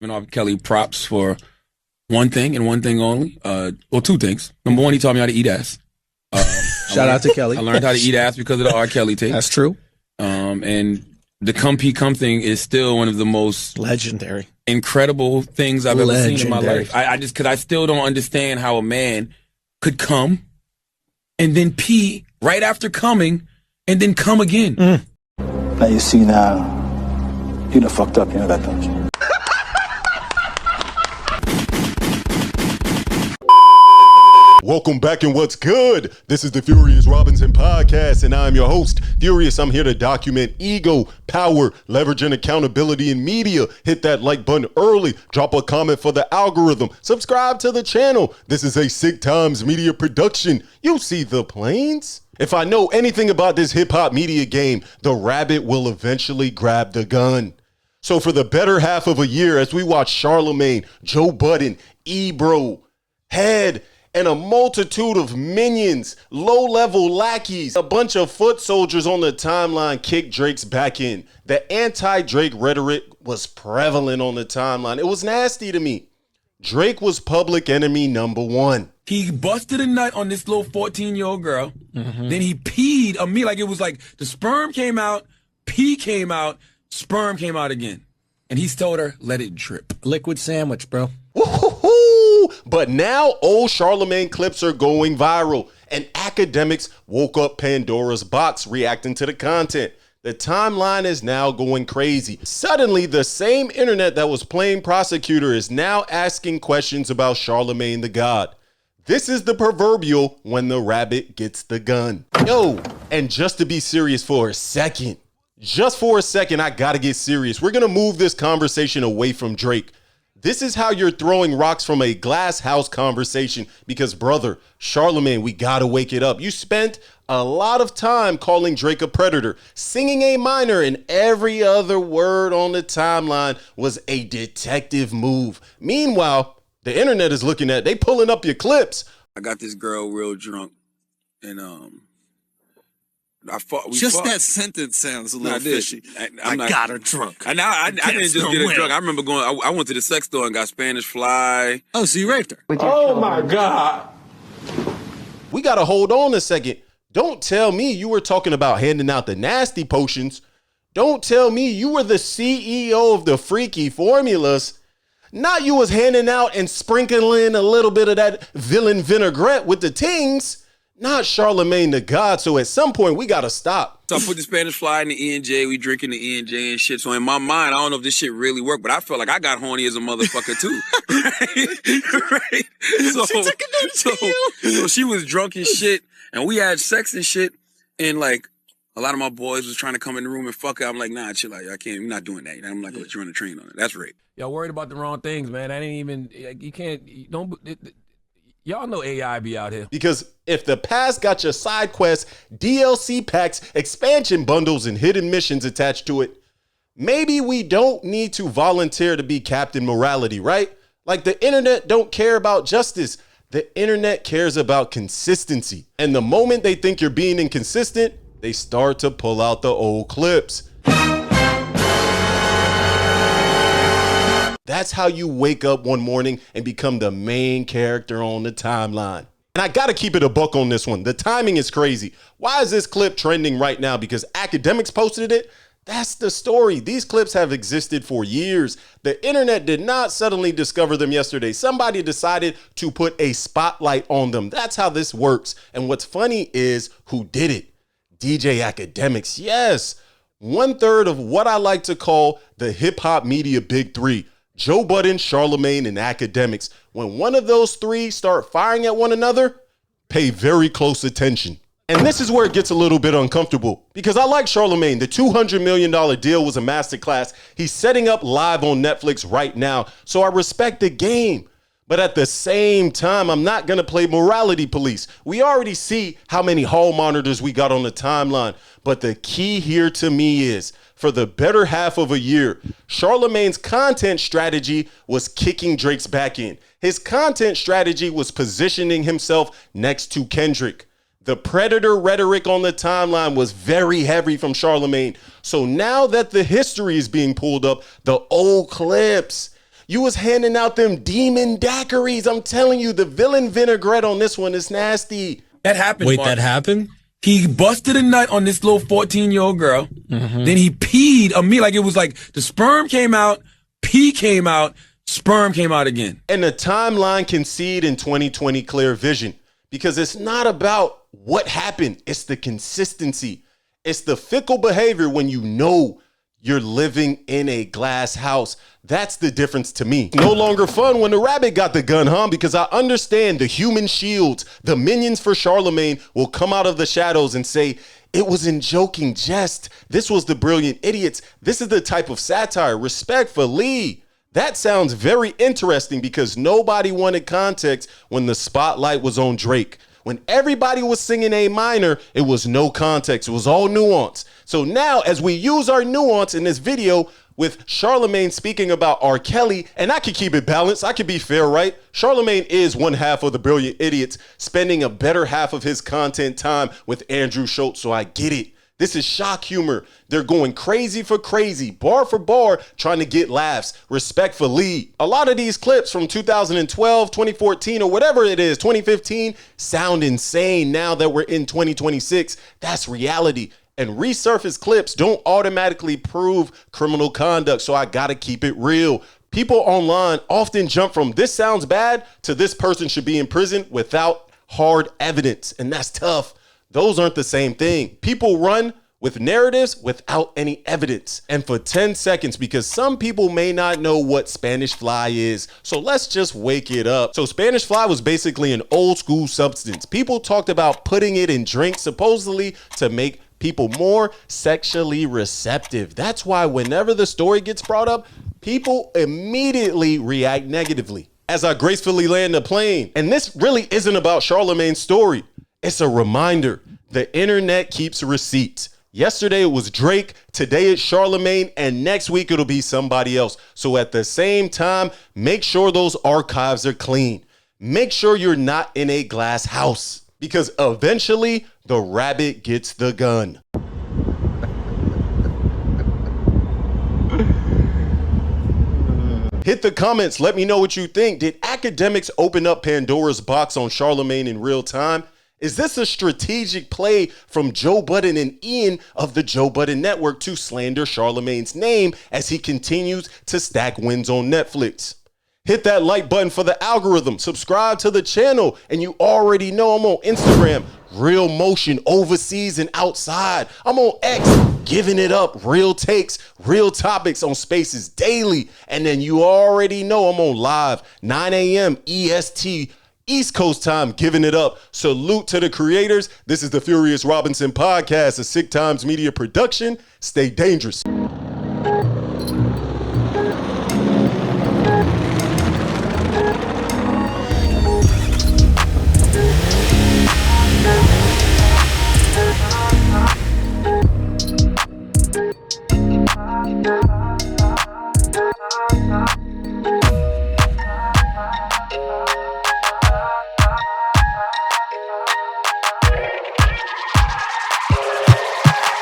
R. Kelly props for one thing and one thing only. Well, two things. Number one, he taught me how to eat ass. Shout out to Kelly. I learned how to eat ass because of the R. Kelly tape. That's true. And the come pee come thing is still one of the most legendary, incredible things I've ever seen in my life. Because I still don't understand how a man could come and then pee right after coming and then come again. Now you see now, you done fucked up, you know that, don't you? Welcome back and what's good? This is the FuriousRobinson podcast and I'm your host, Furious. I'm here to document ego, power, leverage and accountability in media. Hit that like button early, drop a comment for the algorithm, subscribe to the channel. This is a Sick Times media production. You see the planes? If I know anything about this hip hop media game, the rabbit will eventually grab the gun. So for the better half of a year, as we watch Charlamagne, Joe Budden, Ebro, Head, and a multitude of minions, low-level lackeys, a bunch of foot soldiers on the timeline kick Drake's back in. The anti-Drake rhetoric was prevalent on the timeline. It was nasty to me. Drake was public enemy number one. He busted a nut on this little 14-year-old girl. Then he peed on me like it was like the sperm came out, pee came out, sperm came out again. And he told her, let it drip. Liquid sandwich, bro. Woo-hoo-hoo. But now old Charlamagne clips are going viral and Akademiks woke up Pandora's box reacting to the content. The timeline is now going crazy. Suddenly, the same internet that was playing prosecutor is now asking questions about Charlamagne the God. This is the proverbial when the rabbit gets the gun. Yo, and just to be serious for a second, I gotta get serious. We're gonna move this conversation away from Drake. This is how you're throwing rocks from a glass house conversation because, brother, Charlamagne, we gotta wake it up. You spent a lot of time calling Drake a predator, singing A minor, and every other word on the timeline was a detective move. Meanwhile, the internet is looking at, they pulling up your clips. I got this girl real drunk and that sentence sounds a little fishy. I got her drunk. I didn't just get her drunk. I remember I went to the sex store and got Spanish Fly. Oh, so you raped her? Oh my God. We got to hold on a second. Don't tell me you were talking about handing out the nasty potions. Don't tell me you were the CEO of the freaky formulas. Not you was handing out and sprinkling a little bit of that villain vinaigrette with the tings. Not Charlamagne the God. So at some point we got to stop. So I put the Spanish Fly in the E&J. We drinking the E&J and shit. So in my mind, I don't know if this shit really worked, but I felt like I got horny as a motherfucker too. Right? So she was drunk and shit, and we had sex and shit, and like a lot of my boys was trying to come in the room and fuck her. I'm like, nah, chill out. I can't. We're not doing that. I'm not gonna let you run the train on it. That's rape. Y'all worried about the wrong things, man. I didn't even. You can't. Don't. Y'all know AI be out here. Because if the past got your side quests, DLC packs, expansion bundles, and hidden missions attached to it, maybe we don't need to volunteer to be Captain Morality, right? Like the internet don't care about justice. The internet cares about consistency. And the moment they think you're being inconsistent, they start to pull out the old clips. That's how you wake up one morning and become the main character on the timeline. And I gotta keep it a buck on this one. The timing is crazy. Why is this clip trending right now? Because Akademiks posted it? That's the story. These clips have existed for years. The internet did not suddenly discover them yesterday. Somebody decided to put a spotlight on them. That's how this works. And what's funny is who did it? DJ Akademiks. Yes, 1/3 of what I like to call the hip hop media big three. Joe Budden, Charlamagne, and Akademiks. When one of those three start firing at one another, pay very close attention. And this is where it gets a little bit uncomfortable because I like Charlamagne. The $200 million deal was a masterclass. He's setting up live on Netflix right now, so I respect the game. But at the same time, I'm not going to play morality police. We already see how many hall monitors we got on the timeline. But the key here to me is, for the better half of a year, Charlamagne's content strategy was kicking Drake's back in. His content strategy was positioning himself next to Kendrick. The predator rhetoric on the timeline was very heavy from Charlamagne. So now that the history is being pulled up, the old clips, You was handing out them demon daiquiris. I'm telling you, the villain vinaigrette on this one is nasty. That happened. Wait, Mark. that happened? He busted a nut on this little 14-year-old girl. Then he peed on me. Like it was like the sperm came out, pee came out, sperm came out again. And the timeline can see it in 2020 clear vision because it's not about what happened. It's the consistency. It's the fickle behavior when you know you're living in a glass house. That's the difference to me. No longer fun when the rabbit got the gun, huh? Because I understand the human shields, the minions for Charlamagne will come out of the shadows and say, it was in joking jest. This was the brilliant idiots. This is the type of satire, respectfully. That sounds very interesting because nobody wanted context when the spotlight was on Drake. When everybody was singing A minor, it was no context. It was all nuance. So now as we use our nuance in this video with Charlamagne speaking about R. Kelly, and I can keep it balanced. I can be fair, right? Charlamagne is one half of the brilliant idiots, spending a better half of his content time with Andrew Schultz. So I get it. This is shock humor. They're going crazy for crazy, bar for bar, trying to get laughs, respectfully. A lot of these clips from 2012, 2014, or whatever it is, 2015, sound insane now that we're in 2026. That's reality. And resurfaced clips don't automatically prove criminal conduct, so I gotta keep it real. People online often jump from this sounds bad to this person should be in prison without hard evidence, and that's tough. Those aren't the same thing. People run with narratives without any evidence. And for 10 seconds, because some people may not know what Spanish fly is, so let's just wake it up. So Spanish fly was basically an old school substance. People talked about putting it in drinks supposedly to make people more sexually receptive. That's why whenever the story gets brought up, people immediately react negatively. As I gracefully land the plane, and this really isn't about Charlamagne's story. It's a reminder. The internet keeps receipts. Yesterday it was Drake, today it's Charlamagne, and next week it'll be somebody else. So at the same time, make sure those archives are clean. Make sure you're not in a glass house because eventually the rabbit gets the gun. Hit the comments. Let me know what you think. Did Akademiks open up Pandora's box on Charlamagne in real time? Is this a strategic play from Joe Budden and Ian of the Joe Budden Network to slander Charlamagne's name as he continues to stack wins on Netflix? Hit that like button for the algorithm. Subscribe to the channel. And you already know I'm on Instagram. Real motion overseas and outside. I'm on X, giving it up. Real takes, real topics on Spaces daily. And then you already know I'm on live, 9 a.m. EST, East Coast time, giving it up. Salute to the creators. This is the Furious Robinson podcast, a Sick Times media production. Stay dangerous.